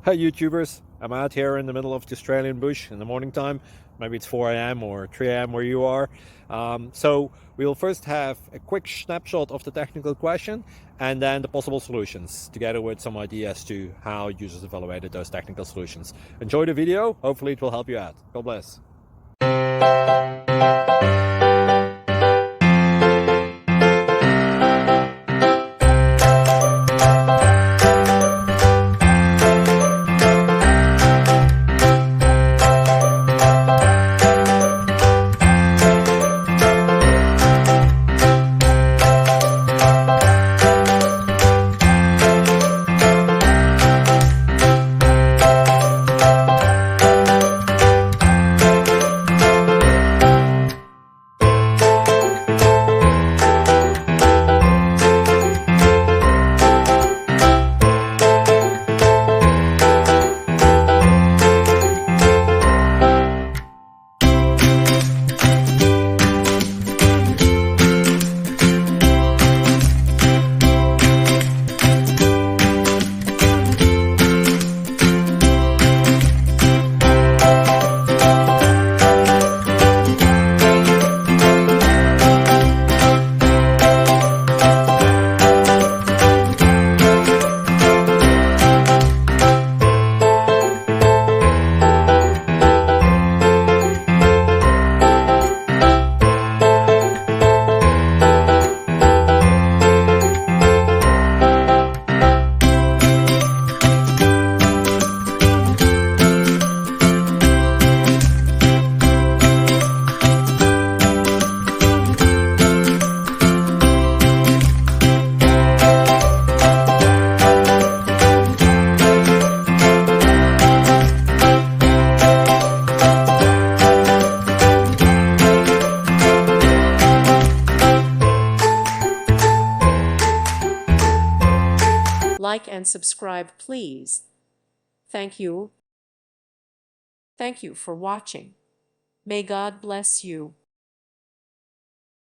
Hi YouTubers, I'm out here in the middle of the Australian bush in the morning time. Maybe it's 4 a.m. or 3 a.m. where you are. So we'll first have a quick snapshot of the technical question and then the possible solutions, together with some ideas to how users evaluated those technical solutions. Enjoy the video, hopefully it will help you out. God bless. Like and subscribe, please. Thank you. Thank you for watching. May God bless you.